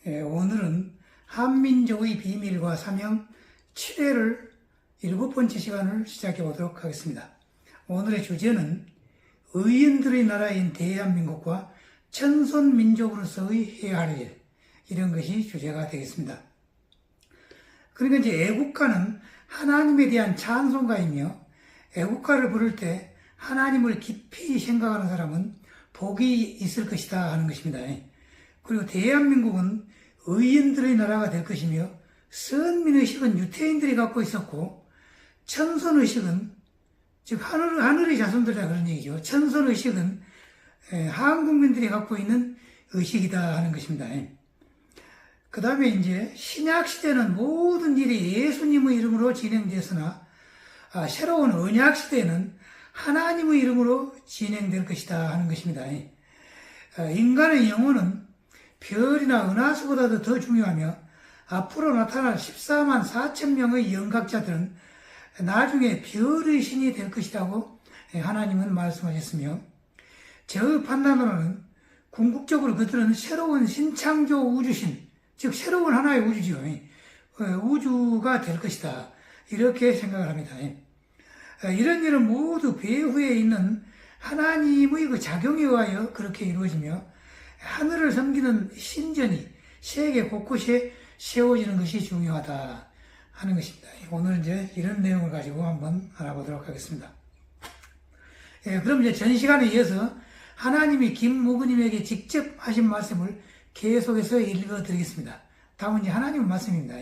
오늘은 한민족의 비밀과 사명 7회를 7번째 시간을 시작해 보도록 하겠습니다. 오늘의 주제는 의인들의 나라인 대한민국과 천손민족으로서의 해야 할 일, 이런 것이 주제가 되겠습니다. 그러니까 이제 애국가는 하나님에 대한 찬송가이며, 애국가를 부를 때 하나님을 깊이 생각하는 사람은 복이 있을 것이다 하는 것입니다. 그리고 대한민국은 의인들의 나라가 될 것이며, 선민의식은 유태인들이 갖고 있었고, 천손의식은, 즉 하늘의 자손들이라 그런 얘기죠. 천손의식은 한국민들이 갖고 있는 의식이다 하는 것입니다. 그 다음에 이제 신약시대는 모든 일이 예수님의 이름으로 진행됐으나, 새로운 언약시대는 하나님의 이름으로 진행될 것이다 하는 것입니다. 인간의 영혼은 별이나 은하수보다도 더 중요하며, 앞으로 나타날 14만 4천 명의 영각자들은 나중에 별의 신이 될 것이라고 하나님은 말씀하셨으며, 저 판단으로는 궁극적으로 그들은 새로운 신창조 우주신, 즉 새로운 하나의 우주죠. 우주가 될 것이다, 이렇게 생각을 합니다. 이런 일은 모두 배후에 있는 하나님의 그 작용에 의하여 그렇게 이루어지며, 하늘을 섬기는 신전이 세계 곳곳에 세워지는 것이 중요하다 하는 것입니다. 오늘 이제 이런 내용을 가지고 한번 알아보도록 하겠습니다. 그럼 이제 전 시간에 이어서 하나님이 김무근님에게 직접 하신 말씀을 계속해서 읽어드리겠습니다. 다음은 이제 하나님 말씀입니다.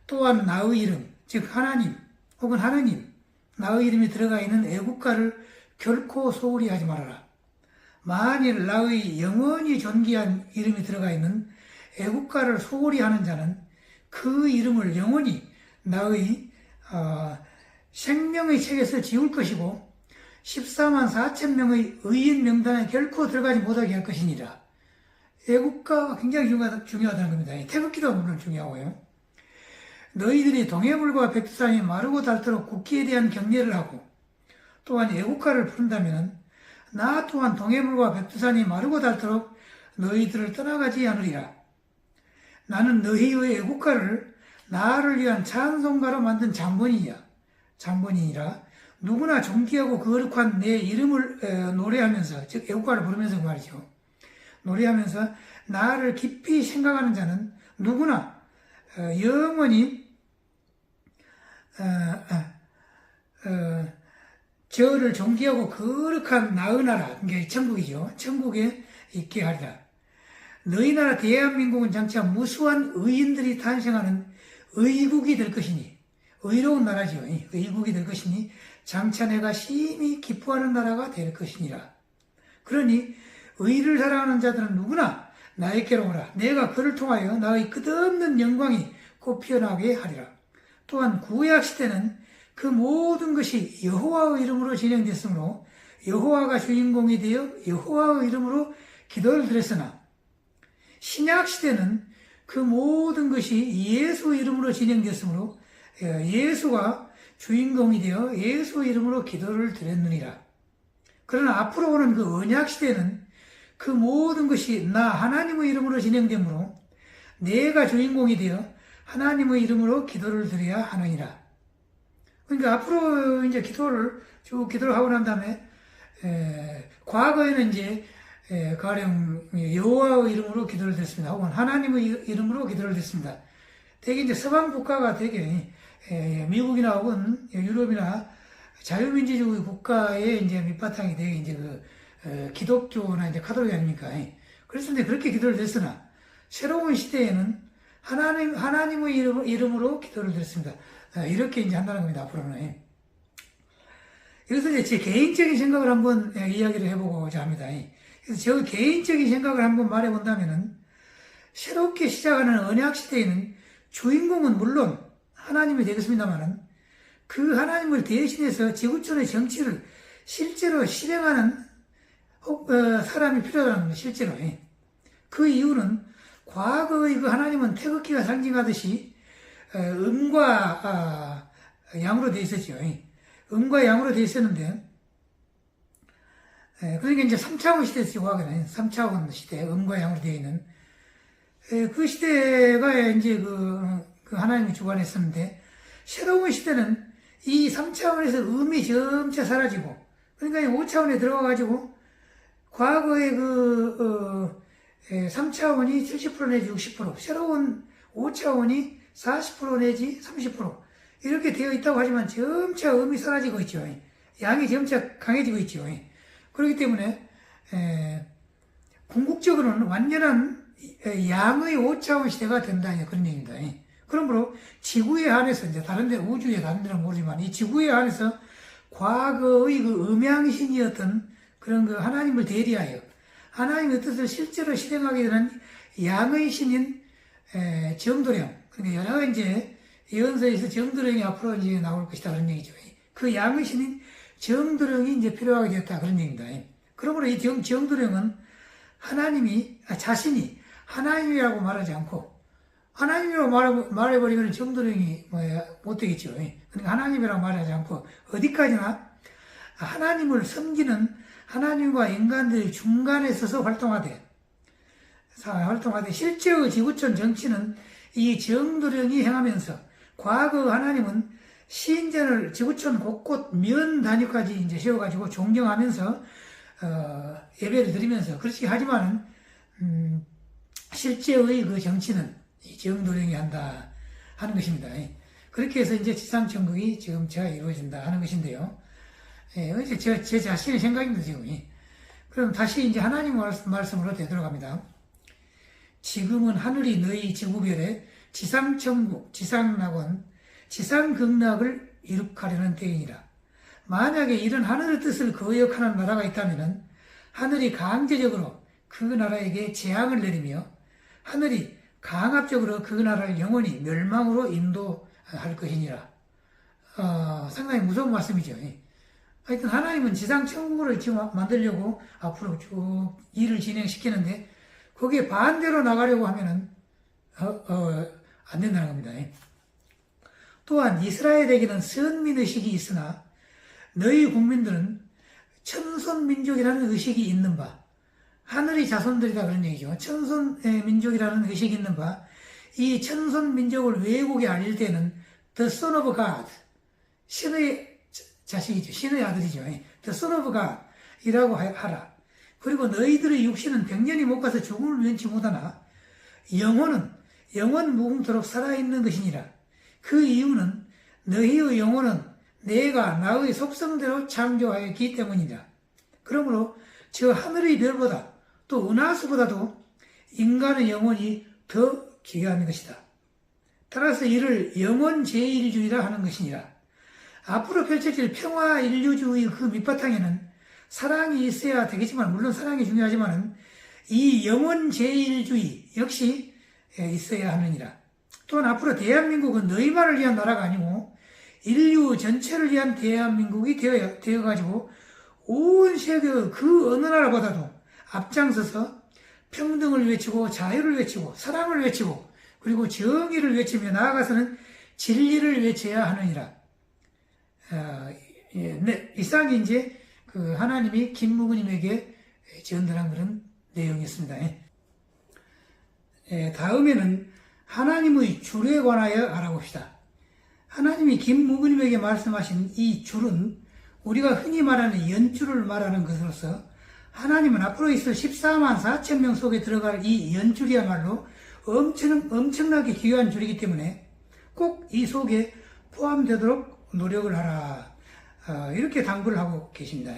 또한 나의 이름, 즉 하나님 혹은 하느님, 나의 이름이 들어가 있는 애국가를 결코 소홀히 하지 말아라. 만일 나의 영원히 존귀한 이름이 들어가 있는 애국가를 소홀히 하는 자는 그 이름을 영원히 나의 생명의 책에서 지울 것이고 14만 4천 명의 의인 명단에 결코 들어가지 못하게 할 것이니라. 애국가가 굉장히 중요하다는 겁니다. 태극기도 물론 중요하고요. 너희들이 동해물과 백두산이 마르고 닳도록 국기에 대한 경례를 하고, 또한 애국가를 부른다면 나 또한 동해물과 백두산이 마르고 닳도록 너희들을 떠나가지 않으리라. 나는 너희의 애국가를 나를 위한 찬송가로 만든 잠번이니라. 누구나 존귀하고 거룩한 내 이름을 노래하면서, 즉 애국가를 부르면서 말이죠. 노래하면서 나를 깊이 생각하는 자는 누구나 영원히 저를 존귀하고 거룩한 나의 나라, 그게 천국이죠. 천국에 있게 하리라. 너희 나라 대한민국은 장차 무수한 의인들이 탄생하는 의국이 될 것이니, 의로운 나라죠. 의국이 될 것이니 장차 내가 심히 기뻐하는 나라가 될 것이니라. 그러니 의를 사랑하는 자들은 누구나 나에게로 오라. 내가 그를 통하여 나의 끝없는 영광이 곧 피어나게 하리라. 또한 구약시대는 그 모든 것이 여호와의 이름으로 진행됐으므로 여호와가 주인공이 되어 여호와의 이름으로 기도를 드렸으나, 신약시대는 그 모든 것이 예수의 이름으로 진행됐으므로 예수가 주인공이 되어 예수의 이름으로 기도를 드렸느니라. 그러나 앞으로 오는 그 언약시대는 그 모든 것이 나 하나님의 이름으로 진행되므로 내가 주인공이 되어 하나님의 이름으로 기도를 드려야 하느니라. 그러니까 앞으로 이제 기도를 하고 난 다음에, 과거에는 이제, 가령 여호와의 이름으로 기도를 드렸습니다. 혹은 하나님의 이름으로 기도를 드렸습니다. 되게 이제 서방 국가가 되게, 미국이나 혹은 유럽이나 자유민주주의 국가의 이제 밑바탕이 되게 이제 기독교나 이제 카톨릭 아닙니까? 그래서 이제 그렇게 기도를 드렸으나, 새로운 시대에는 하나님의 이름으로 기도를 드렸습니다. 이렇게 이제 한다는 겁니다, 앞으로는. 그래서 이제 제 개인적인 생각을 한번 이야기를 해보고자 합니다. 그래서 저 개인적인 생각을 한번 말해본다면은, 새롭게 시작하는 언약시대에는 주인공은 물론 하나님이 되겠습니다만은, 그 하나님을 대신해서 지구촌의 정치를 실제로 실행하는 사람이 필요하다는 겁니다, 실제로. 그 이유는 과거의 그 하나님은 태극기가 상징하듯이 음과 양으로 되어 있었죠. 음과 양으로 되어 있었는데, 그러니까 이제 3차원 시대였죠, 과거는. 3차원 시대, 음과 양으로 되어 있는. 그 시대가 이제 그 하나님이 주관했었는데, 새로운 시대는 이 3차원에서 음이 점차 사라지고, 그러니까 5차원에 들어가가지고, 과거의 3차원이 70% 내지 60%, 새로운 5차원이 40% 내지 30% 이렇게 되어 있다고 하지만 점차 음이 사라지고 있죠. 양이 점차 강해지고 있죠. 그렇기 때문에 궁극적으로는 완전한 양의 5차원 시대가 된다 그런 얘기입니다. 그러므로 지구에 한해서 이제 다른 데 우주에 다른 데는 모르지만 이 지구에 한해서 과거의 그 음양신이었던 그런 그 하나님을 대리하여 하나님의 뜻을 실제로 실행하게 되는 양의 신인 정도령, 그러니까 여러 이제 예언서에서 정도령이 앞으로 이제 나올 것이다 그런 얘기죠. 그 양의 신인 정도령이 이제 필요하게 되었다 그런 얘기입니다. 그러므로 이 정도령은 하나님이 자신이 하나님이라고 말하지 않고 하나님이라고 말해버리면 정도령이 못 되겠죠. 그러니까 하나님이라고 말하지 않고 어디까지나 하나님을 섬기는 하나님과 인간들의 중간에 서서 활동하되 실제의 지구촌 정치는 이 정도령이 행하면서 과거 하나님은 신전을 지구촌 곳곳 면 단위까지 이제 세워가지고 존경하면서 예배를 드리면서 그렇게 하지만은 실제의 그 정치는 이 정도령이 한다 하는 것입니다. 그렇게 해서 이제 지상천국이 지금 제가 이루어진다 하는 것인데요. 이제 제 자신의 생각입니다, 지금. 그럼 다시 이제 하나님 말씀으로 되돌아갑니다. 지금은 하늘이 너희 지구별에 지상천국, 지상낙원, 지상극락을 이룩하려는 때이니라. 만약에 이런 하늘의 뜻을 거역하는 나라가 있다면 하늘이 강제적으로 그 나라에게 재앙을 내리며 하늘이 강압적으로 그 나라를 영원히 멸망으로 인도할 것이니라. 상당히 무서운 말씀이죠. 하여튼 하나님은 지상 천국을 지금 만들려고 앞으로 쭉 일을 진행시키는데 거기에 반대로 나가려고 하면은 안 된다는 겁니다. 또한 이스라엘에게는 선민의식이 있으나 너희 국민들은 천손민족이라는 의식이 있는 바, 하늘의 자손들이다 그런 얘기죠. 천손민족이라는 의식이 있는 바, 이 천손민족을 외국에 알릴 때는 The Son of God, 신의 자식이죠. 신의 아들이죠. The Son of God 이라고 하라. 그리고 너희들의 육신은 100년이 못 가서 죽음을 면치 못하나 영혼은 영원 무궁토록 살아있는 것이니라. 그 이유는 너희의 영혼은 내가 나의 속성대로 창조하였기 때문이다. 그러므로 저 하늘의 별보다 또 은하수보다도 인간의 영혼이 더 귀한 것이다. 따라서 이를 영원제일주의라 하는 것이니라. 앞으로 펼쳐질 평화인류주의 그 밑바탕에는 사랑이 있어야 되겠지만, 물론 사랑이 중요하지만 이 영원제일주의 역시 있어야 하느니라. 또한 앞으로 대한민국은 너희만을 위한 나라가 아니고 인류 전체를 위한 대한민국이 되어가지고 온 세계의 그 어느 나라보다도 앞장서서 평등을 외치고 자유를 외치고 사랑을 외치고 그리고 정의를 외치며 나아가서는 진리를 외쳐야 하느니라. 이상이 이제 그 하나님이 김무근님에게 전달한 그런 내용이었습니다. 다음에는 하나님의 줄에 관하여 알아봅시다. 하나님이 김무근님에게 말씀하신 이 줄은 우리가 흔히 말하는 연줄을 말하는 것으로서 하나님은 앞으로 있을 14만 4천 명 속에 들어갈 이 연줄이야말로 엄청나게 귀한 줄이기 때문에 꼭 이 속에 포함되도록 노력을 하라. 이렇게 당부를 하고 계십니다.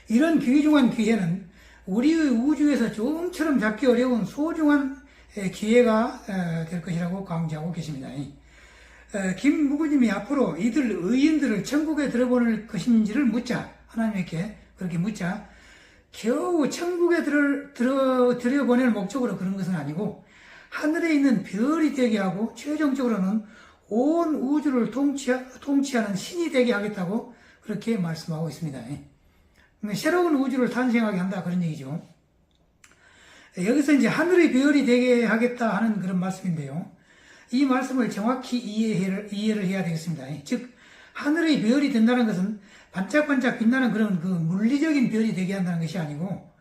이런 귀중한 기회는 우리의 우주에서 좀처럼 잡기 어려운 소중한 기회가 될 것이라고 강조하고 계십니다. 김무구님이 앞으로 이들 의인들을 천국에 들어보낼 것인지를 묻자, 하나님께 그렇게 묻자, 겨우 천국에 들여보낼 목적으로 그런 것은 아니고 하늘에 있는 별이 되게 하고 최종적으로는 온 우주를 통치하는 신이 되게 하겠다고 그렇게 말씀하고 있습니다. 새로운 우주를 탄생하게 한다 그런 얘기죠. 여기서 이제 하늘의 별이 되게 하겠다 하는 그런 말씀인데요. 이 말씀을 정확히 이해를 해야 되겠습니다. 즉 하늘의 별이 된다는 것은 반짝반짝 빛나는 그런 그 물리적인 별이 되게 한다는 것이 아니고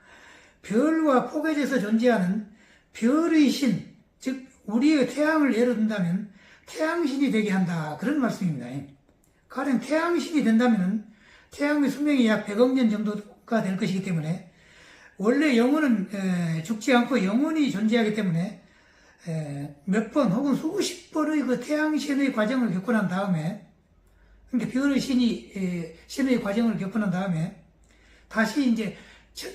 별과 포개져서 존재하는 별의 신, 즉 우리의 태양을 예로 든다면 태양신이 되게 한다, 그런 말씀입니다. 가령 태양신이 된다면 태양의 수명이 약 100억 년 정도가 될 것이기 때문에 원래 영혼은 죽지 않고 영원히 존재하기 때문에 몇 번 혹은 수십 번의 그 태양신의 과정을 겪고 난 다음에, 그러니까 별의 신의 과정을 겪고 난 다음에 다시 이제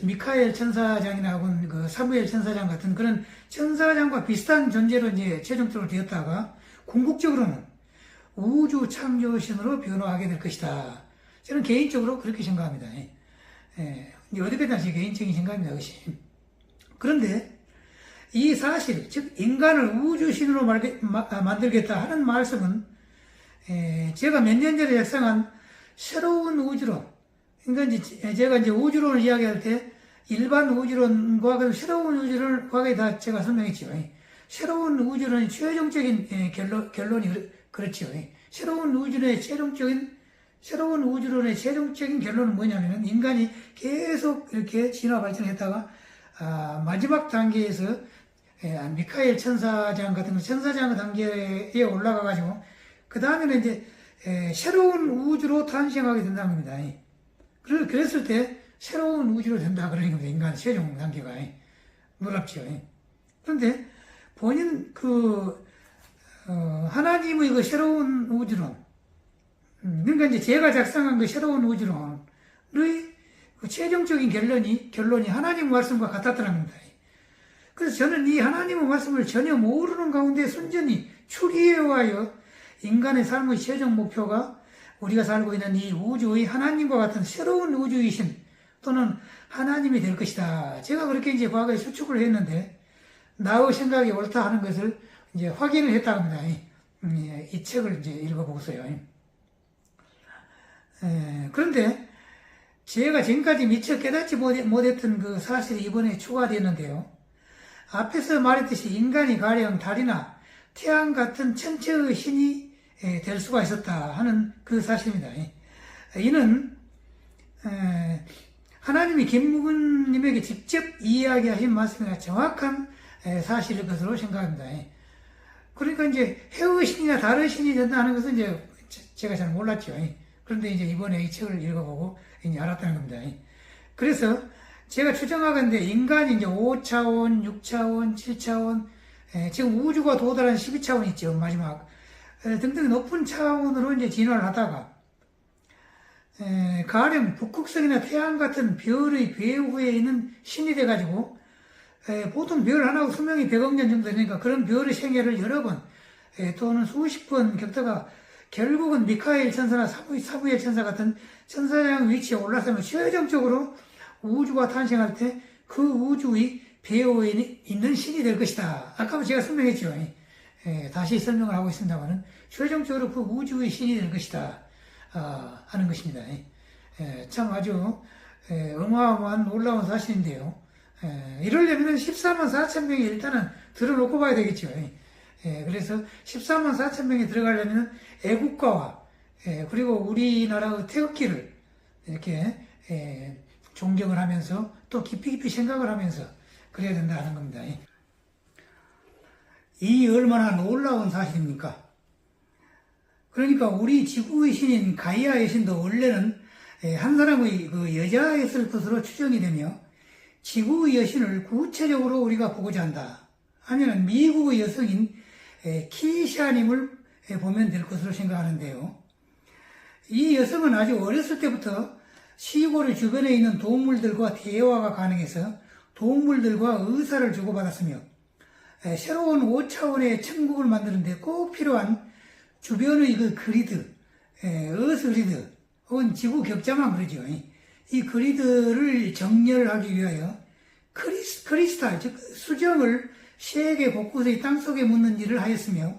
미카엘 천사장이나 혹은 그 사무엘 천사장 같은 그런 천사장과 비슷한 존재로 이제 최종적으로 되었다가 궁극적으로는 우주 창조신으로 변화하게 될 것이다. 저는 개인적으로 그렇게 생각합니다. 어디까지나 제 개인적인 생각입니다. 그것이. 그런데 이 사실, 즉 인간을 우주신으로 만들겠다 하는 말씀은 제가 몇 년 전에 작성한 새로운 우주론, 그러니까 이제 제가 이제 우주론을 이야기할 때 일반 우주론과 그 새로운 우주론을 과거에 다 제가 설명했죠. 새로운 우주론의 최종적인 결론이 그렇죠. 새로운 우주론의 최종적인 결론은 뭐냐면은 인간이 계속 이렇게 진화 발전했다가 마지막 단계에서 미카엘 천사장 같은 천사장 단계에 올라가 가지고 그 다음에는 이제 새로운 우주로 탄생하게 된다는 겁니다. 그랬을 때 새로운 우주로 된다 그러는 겁니다. 인간 최종 단계가. 놀랍죠. 그런데 본인 하나님의 그 새로운 우주론, 그러니까 이제 제가 작성한 그 새로운 우주론의 그 최종적인 결론이 하나님 말씀과 같았다는 겁니다. 그래서 저는 이 하나님의 말씀을 전혀 모르는 가운데 순전히 추리해와요. 인간의 삶의 최종 목표가 우리가 살고 있는 이 우주의 하나님과 같은 새로운 우주이신 또는 하나님이 될 것이다. 제가 그렇게 이제 과거에 추측을 했는데 나의 생각이 옳다 하는 것을 이제 확인을 했다고 합니다. 이 책을 이제 읽어보고서요. 그런데 제가 지금까지 미처 깨닫지 못했던 그 사실이 이번에 추가되었는데요. 앞에서 말했듯이 인간이 가령 달이나 태양 같은 천체의 신이 될 수가 있었다 하는 그 사실입니다. 이는 하나님이 김묵은님에게 직접 이야기하신 말씀이나 정확한 사실일 것으로 생각합니다. 그러니까 이제 해의 신이나 달의 신이 된다는 것은 이제 제가 잘 몰랐죠. 그런데 이제 이번에 이 책을 읽어보고 이제 알았다는 겁니다. 그래서 제가 추정하건대 인간이 이제 5차원, 6차원, 7차원, 지금 우주가 도달한 12차원 있죠. 마지막. 등등 높은 차원으로 이제 진화를 하다가, 가령 북극성이나 태양 같은 별의 배후에 있는 신이 돼가지고, 보통 별 하나가 수명이 100억 년 정도 되니까 그런 별의 생애를 여러 번, 또는 수십 번 겪다가 결국은 미카엘 천사나 사무엘 천사 같은 천사장 위치에 올라서면 최종적으로 우주가 탄생할 때 그 우주의 배후에 있는 신이 될 것이다. 아까 제가 설명했죠. 다시 설명을 하고 있습니다만은 최종적으로 그 우주의 신이 될 것이다 하는 것입니다. 참 아주 어마어마한 놀라운 사실인데요. 이러려면 14만 4천 명이 일단은 들어놓고 봐야 되겠죠. 그래서 14만 4천 명이 들어가려면 애국가와 그리고 우리나라의 태극기를 이렇게 존경을 하면서 또 깊이 생각을 하면서 그래야 된다 하는 겁니다. 이 얼마나 놀라운 사실입니까? 그러니까 우리 지구의 신인 가이아의 신도 원래는 한 사람의 그 여자였을 것으로 추정이 되며 지구의 여신을 구체적으로 우리가 보고자 한다 하면은 미국의 여성인 키샤님을 보면 될 것으로 생각하는데요. 이 여성은 아주 어렸을 때부터 시골의 주변에 있는 동물들과 대화가 가능해서 동물들과 의사를 주고받았으며 새로운 5차원의 천국을 만드는 데 꼭 필요한 주변의 그 그리드, 어스 그리드 혹은 지구 격자만 그러죠. 이 그리드를 정렬하기 위하여 크리스탈, 즉 수정을 세계 곳곳의 땅속에 묻는 일을 하였으며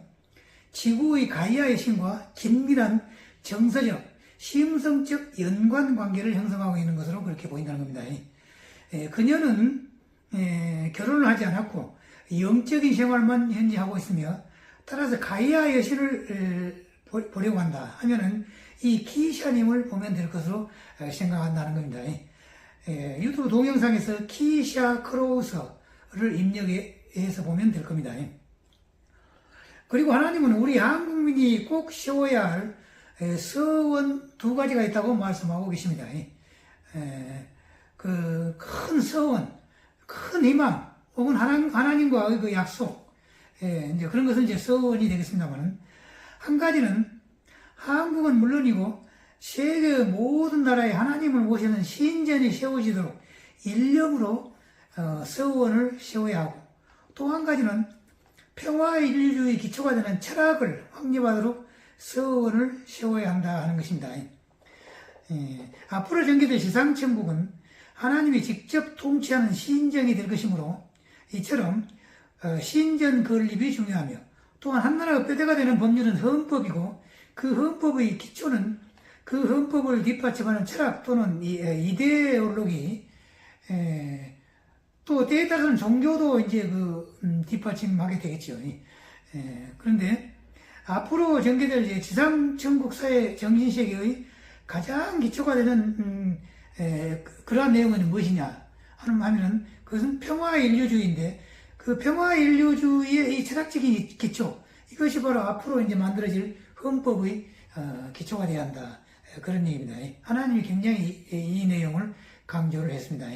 지구의 가이아의 신과 긴밀한 정서적, 심성적 연관관계를 형성하고 있는 것으로 그렇게 보인다는 겁니다. 그녀는 결혼을 하지 않았고 영적인 생활만 현재 하고 있으며 따라서 가이아 여신을 보려고 한다 하면은 이 키샤님을 보면 될 것으로 생각한다는 겁니다. 유튜브 동영상에서 키샤 크로우서를 입력해 해서 보면 될 겁니다. 그리고 하나님은 우리 한국민이 꼭 세워야 할 서원 두 가지가 있다고 말씀하고 계십니다. 그 큰 서원, 큰 희망, 혹은 하나님과의 그 약속, 이제 그런 것은 이제 서원이 되겠습니다만, 한 가지는 한국은 물론이고 세계 모든 나라에 하나님을 모시는 신전이 세워지도록 일념으로 서원을 세워야 하고, 또 한 가지는 평화인류주의 기초가 되는 철학을 확립하도록 서원을 세워야 한다 하는 것입니다. 앞으로 전개될 지상천국은 하나님이 직접 통치하는 신정이 될 것이므로 이처럼 신전 건립이 중요하며, 또한 한 나라가 뼈대가 되는 법률은 헌법이고, 그 헌법의 기초는 그 헌법을 뒷받침하는 철학 또는 이데올로기, 또 때에 따라서는 종교도 이제 뒷받침하게 되겠죠. 그런데 앞으로 전개될 이제 지상천국 사회 정신세계의 가장 기초가 되는 그러한 내용은 무엇이냐 하면은 그것은 평화인류주의인데, 그 평화인류주의의 이 철학적인 기초, 이것이 바로 앞으로 이제 만들어질 헌법의 기초가 되어야 한다, 그런 얘기입니다. 하나님이 굉장히 이 내용을 강조를 했습니다.